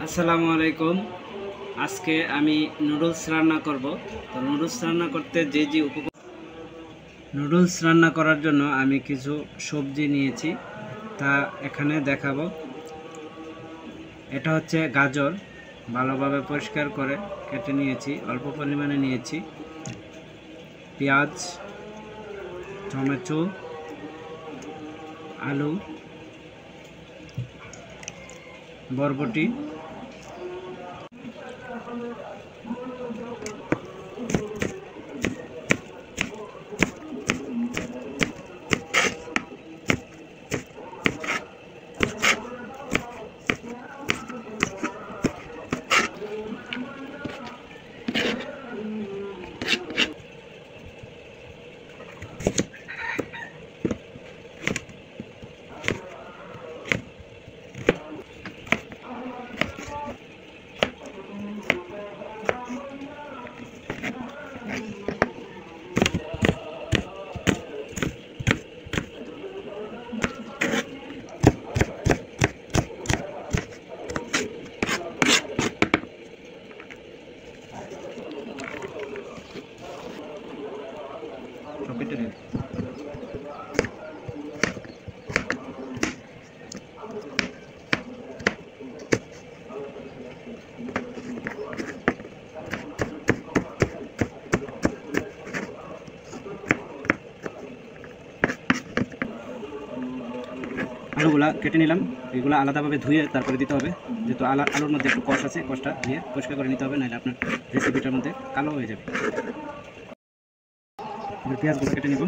আসসালামু আলাইকুম। আজকে আমি নুডলস রান্না করব। তো নুডলস রান্না করতে যে নুডলস রান্না করার জন্য আমি কিছু সবজি নিয়েছি, তা এখানে দেখাবো। এটা হচ্ছে গাজর, ভালোভাবে পরিষ্কার করে কেটে নিয়েছি, অল্প পরিমাণে নিয়েছি। পেঁয়াজ, টমেটো, আলু, বরবটি, আলুগুলা কেটে নিলাম। এগুলো আলাদাভাবে ধুয়ে তারপরে দিতে হবে, যেহেতু আলুর মধ্যে একটু কষ আছে, কষটা ধুয়ে পরিষ্কার করে নিতে হবে, নাহলে আপনার রেসিপিটার মধ্যে কালো হয়ে যাবে। পেঁয়াজগুলো কেটে নিব।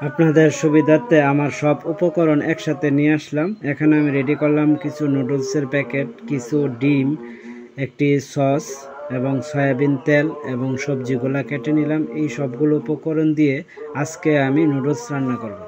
আপনাদের সুবিধার্থে আমার সব উপকরণ একসাথে নিয়ে আসলাম। এখানে আমি রেডি করলাম কিছু নুডলসের প্যাকেট, কিছু ডিম, একটি সস এবং সয়াবিন তেল এবং সবজিগুলা কেটে নিলাম। এই সবগুলো উপকরণ দিয়ে আজকে আমি নুডলস রান্না করব।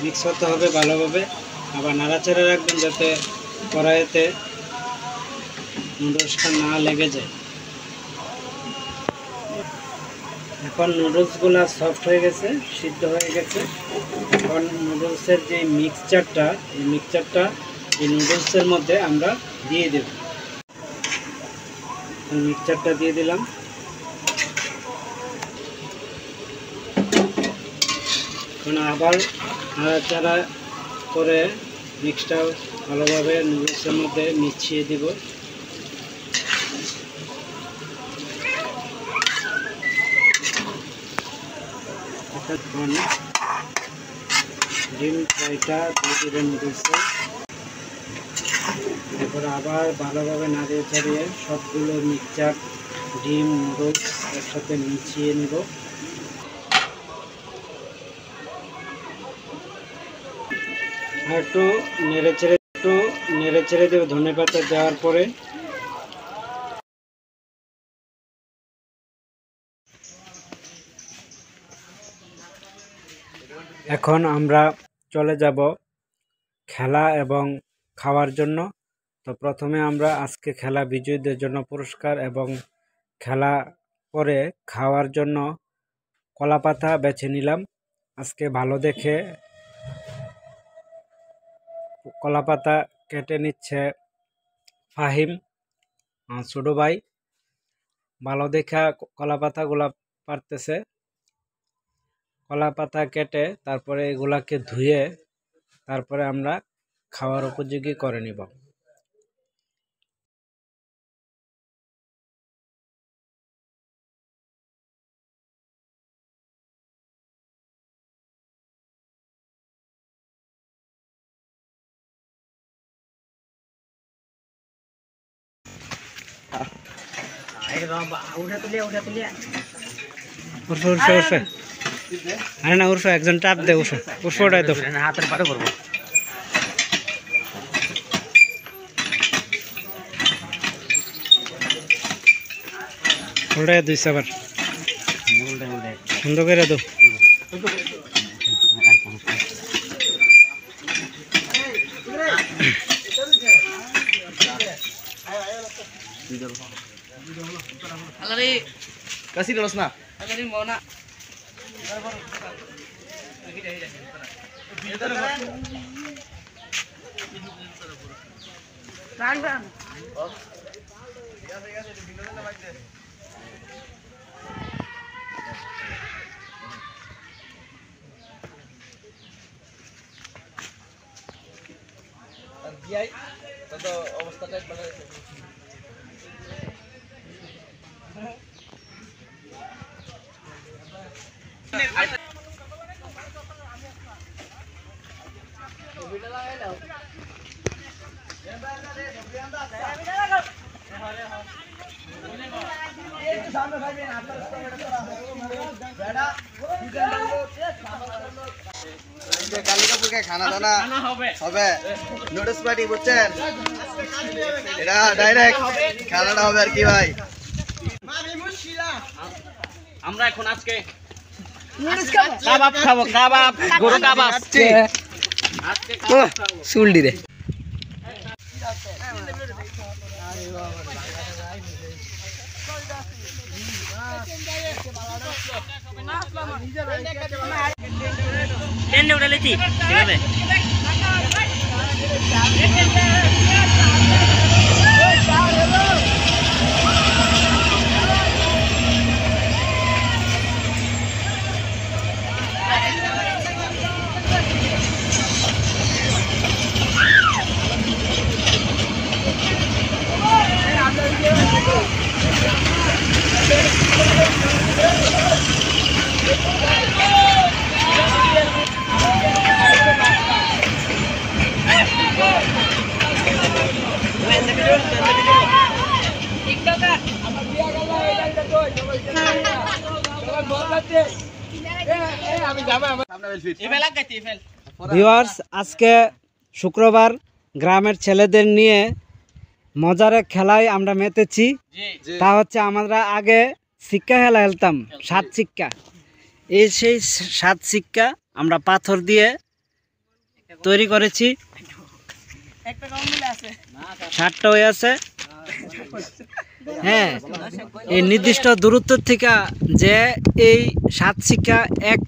মিক্স করতে হবে ভালোভাবে, আবার নাড়াচাড়া রাখবেন যাতে কড়াইতে নুডলসটা না লেগে যায়। এখন নুডলসগুলো সফট হয়ে গেছে, সিদ্ধ হয়ে গেছে। এখন নুডলসের যে মিক্সচারটা, এই মিক্সচারটা এই নুডলসের মধ্যে আমরা দিয়ে দেব। মিক্সচারটা দিয়ে দিলাম। এখন আবার নাড়াচাড়া করে মিক্সটা ভালোভাবে নুডলসের মধ্যে মিশিয়ে দিব। ডিম ফ্রাইটা দিয়ে দেবেন নুডলসে। এরপরে আবার ভালোভাবে নাড়িয়ে চাড়িয়ে সবগুলো মিক্সচার ডিম নুডলস একসাথে মিশিয়ে নেব। আর একটু নেড়ে চেড়ে দেবো ধনেপাতা দেওয়ার পরে। এখন আমরা চলে যাব খেলা এবং খাওয়ার জন্য। তো প্রথমে আমরা আজকে খেলা বিজয়ীদের জন্য পুরস্কার এবং খেলা পরে খাওয়ার জন্য কলাপাতা বেছে নিলাম। আজকে ভালো দেখে কলাপাতা কেটে নিচ্ছে ফাহিম, ছোট ভাই। ভালো দেখা কলাপাতাগুলা পারতেছে। কলাপাতা কেটে তারপরে এগুলাকে ধুয়ে তারপরে আমরা খাওয়ার উপযোগী করে নিব। আরে না উঠো, একজন টাপ দে, উঠো ওটাই তো হাতের পারে করবো। উল্টাই দুই সাবার সুন্দর করে দো। kasih terus na. mau nak Biay, todo অবস্থাটা মানে কালিকাপুরকে খানা দানা হবে নুডলস পার্টি বুঝছেন, এটা ডাইরেক্ট খানাটা হবে আর কি ভাই। আমরা এখন আজকে কাবাব খাবো, কাবাব, গরু কাবাব। আজকে সুলডি রে টেন্ডে উঠে লেছি কিভাবে ভিউয়ার্স, আজকে শুক্রবার গ্রামের ছেলেদের নিয়ে মজার এক খেলায় আমরা মেতেছি। তা হচ্ছে আমরা আগে সিক্কা খেলা খেলতাম, 7 সিক্কা। এই সেই 7 সিক্কা আমরা পাথর দিয়ে তৈরি করেছি, 7টা হয়ে আছে। হ্যাঁ, এই নির্দিষ্ট দূরত্ব থেকে যে এই 7 শিক্ষা এক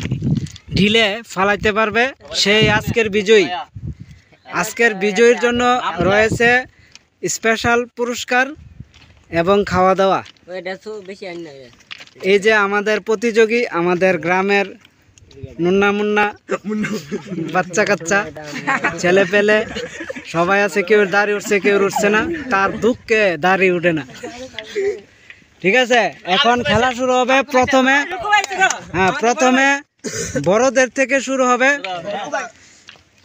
ঢিলে ফালাইতে পারবে সেই আজকের বিজয়ী। আজকের বিজয়ীর জন্য রয়েছে স্পেশাল পুরস্কার এবং খাওয়া দাওয়া। এই যে আমাদের প্রতিযোগী, আমাদের গ্রামের মুন্না মুন্না বাচ্চা কাচ্চা ছেলে পেলে সবাই আছে, কেউ দাড়ি উঠছে কেউ উঠছে না, তার দুঃখে দাড়ি উঠে না। ঠিক আছে, এখন খেলা শুরু হবে। প্রথমে বড়দের থেকে শুরু হবে।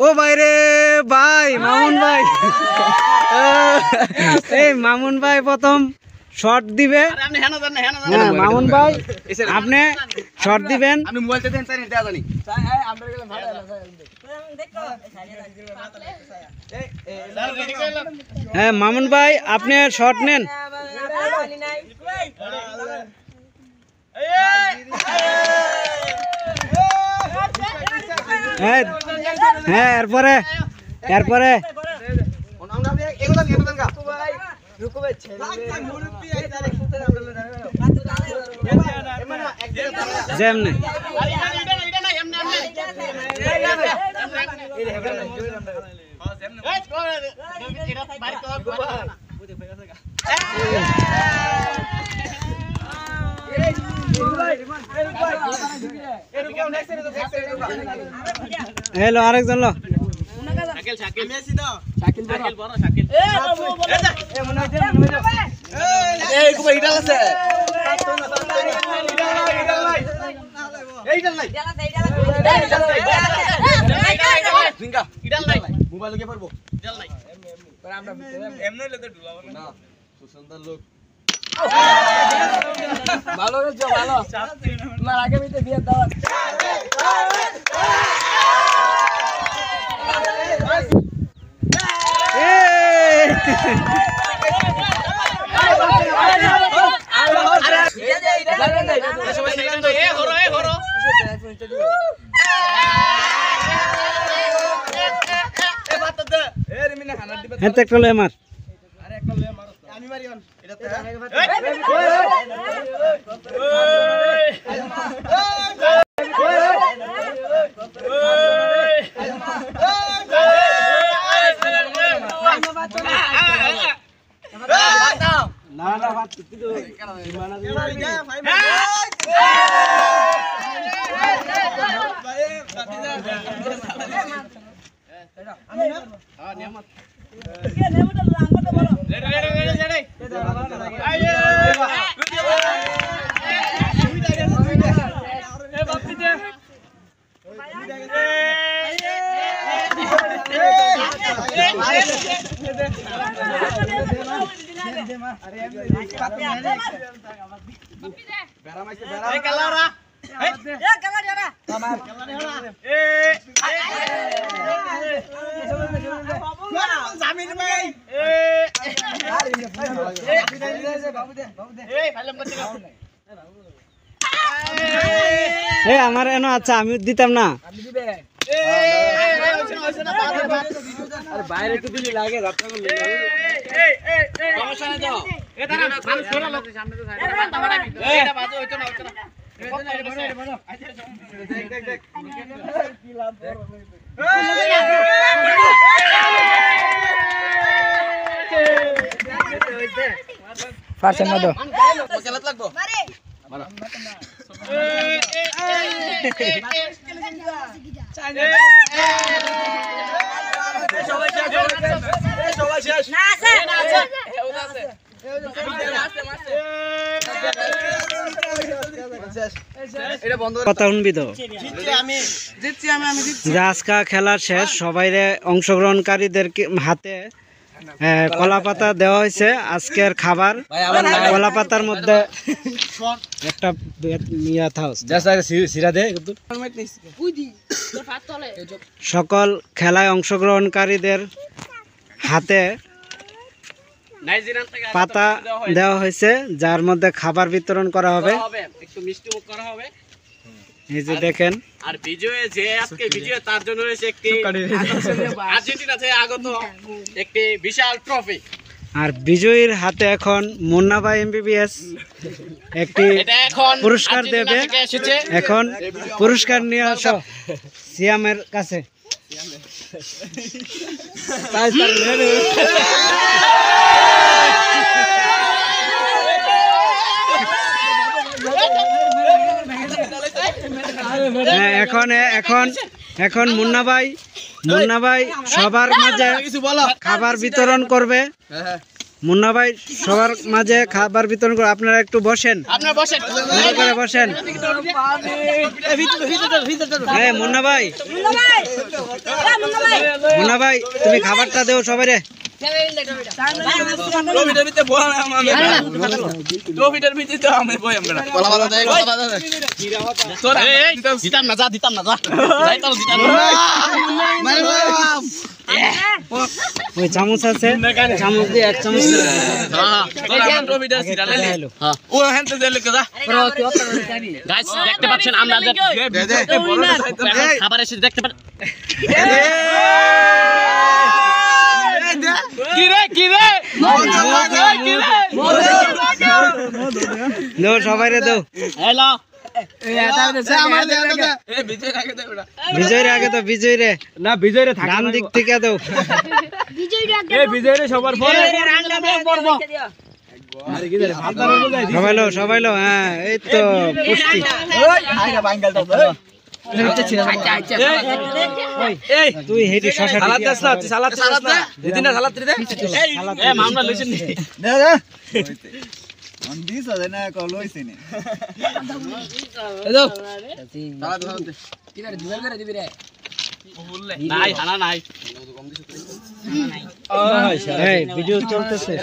ও ভাই রে ভাই, মামুন ভাই, এই মামুন ভাই প্রথম শট দিবে। হ্যাঁ মামুন ভাই, আপনি শট দিবেন। হ্যাঁ মামুন ভাই, আপনি শট নেন। হ্যাঁ এরপরে যেমনি হ্যালো আরেকজন লো ভালো ভালো তোমার আগে বিয়ে দাও। আমার এনো আচ্ছা আমি দিতাম না বাইরে তো দিলি লাগে যাত্রা করলে সমস্যা দাও এ দাঁড়া না মানুষ সোনা লোক সামনে তো সাইড এটা বাজে হইতো না দেখ দেখ দেখ কি লাভ পারছেন না তো খেলাত লাগবো মারে মারো কথা শুনবি তো আজকা খেলা শেষ সবাইরে অংশগ্রহণকারীদের হাতে কলা পাতা দেওয়া হয়েছে আজকের খাবার কলা পাতার মধ্যে একটা সকল খেলায় অংশগ্রহণকারীদের হাতে পাতা দেওয়া হয়েছে যার মধ্যে খাবার বিতরণ করা হবে এই যে দেখেন, আর বিজয়ে যে আজকে বিজয় তার জন্য রয়েছে একটি আর্জেন্টিনা থেকে আগত একটি বিশাল ট্রফি। আর বিজয়ীর হাতে এখন মুন্না ভাই MBBS একটি এটা এখন পুরস্কার দেবে। আর্জেন্টিনা থেকে এসেছে। এখন পুরস্কার নিয়ে আসো সিয়ামের কাছে। হ্যাঁ, এখন মুন্না ভাই সবার মাঝে খাবার বিতরণ করবে। মুন্না ভাই সবার মাঝে খাবার বিতরণ করবে। আপনারা একটু বসেন, আপনারা বসেন, সুন্দর করে বসেন। হ্যাঁ মুন্না ভাই, তুমি খাবারটা দেও সবাই রে। দিতাম না, যা ওই চামচ আছে, চামচ দিয়ে এক চামচ দেখতে পাচ্ছেন আমরা খাবার এসে দেখতে পাচ্ছেন। সবাই রে দেও। বিজয় রে আগে তো, বিজয় রে না, বিজয় রে ডান দিক থেকে দাও। বিজয় রে সবার পরে সবাই লো। হ্যাঁ এই তো পুষ্টি। তুই হেঁটে শশা ভিডিও চলতেছে।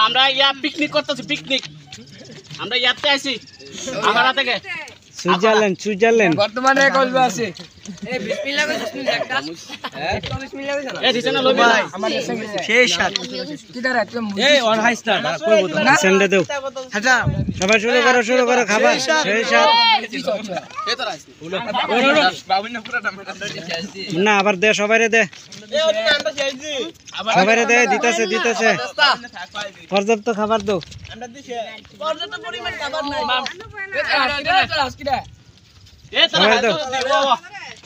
আমরা পিকনিক করতেছি, পিকনিক আমরা ইয়াতে আছি আমরা থেকে সুইজারল্যান্ড বর্তমানে কলবে আছে। সবাই শুরু করো খাবার। না আবার দে, সবাই দে, দিতেছে পর্যাপ্ত খাবার দাও।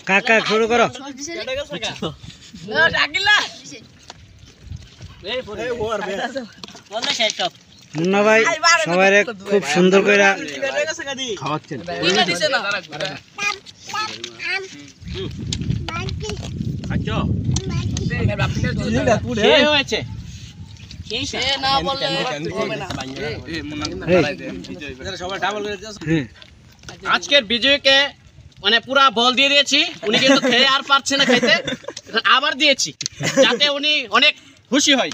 কাকা শুরু করো। মুন্না ভাই সবাই খুব সুন্দর করে খাওয়াচ্ছেন। আজকের বিজয়কে মানে পুরা বল দিয়ে দিয়েছি, উনি কিন্তু খেয়ে আর পারছে না খেতে, আবার দিয়েছি যাতে উনি অনেক খুশি হয়।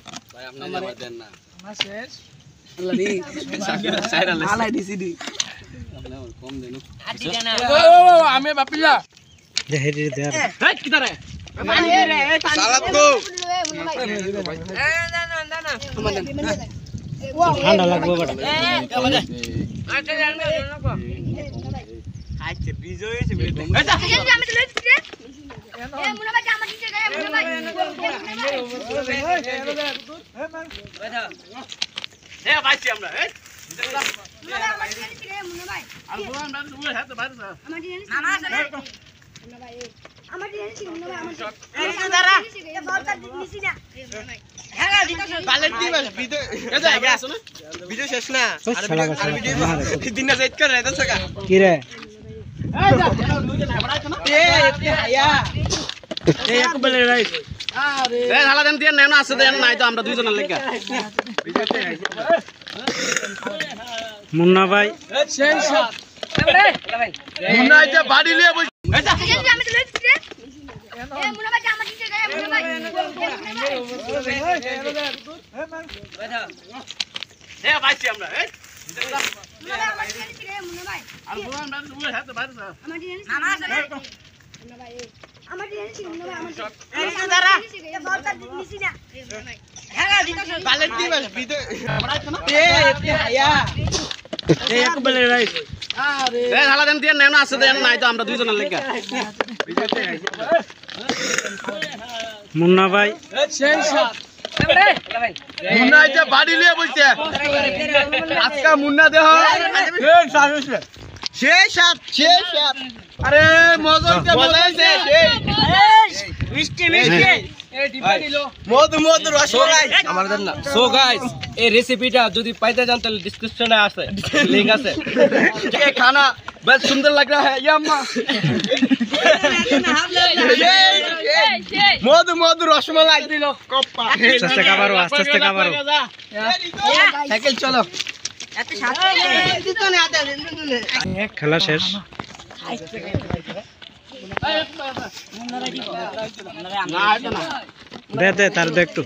আমি বাপিলা ঠান্ডা লাগবে বেটা। মুন্না ভাই বাড়ি মুন্না ভাই মুন্না যে বাড়ি নিয়ে বলছে আজকে মুন্না দেহ সেই সাত আরে মজা হইছে মধু মধু রসমালাই আমাদের না। সো গাইস এই রেসিপিটা যদি পাইতে চান তাহলে ডেসক্রিপশনে আছে লিংক আছে। ये खाना बहुत सुंदर लग रहा है ये अम्मा मधु मधु रसमलाई दिलो कप्पा আস্তে খাবারও আস্তে খাবারও साइकिल चलो খেলা শেষ। দে দে তার দে একটু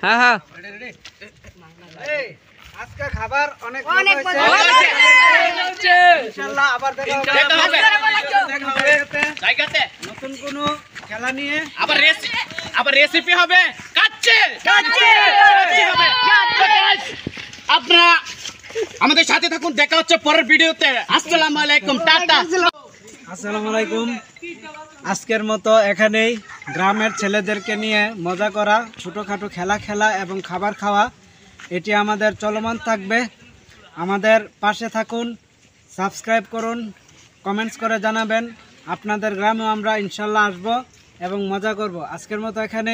হ্যাঁ হ্যাঁ আজকে খাবার অনেক হয়েছে ইনশাআল্লাহ আবার দেখা হবে জায়গাতে নতুন কোনো খেলা নিয়ে। আবার রেসিপি হবে কাচ্চে হবে। আপনারা আমাদের সাথে থাকুন, দেখা হচ্ছে পরের ভিডিওতে। আসসালামু আলাইকুম, টাটা। আসসালামু আলাইকুম। আজকের মতো এখানেই গ্রামের ছেলেদেরকে নিয়ে মজা করা, ছোটোখাটো খেলা এবং খাবার খাওয়া এটি আমাদের চলমান থাকবে। আমাদের পাশে থাকুন, সাবস্ক্রাইব করুন, কমেন্টস করে জানাবেন। আপনাদের গ্রামেও আমরা ইনশাল্লাহ আসব এবং মজা করব। আজকের মতো এখানে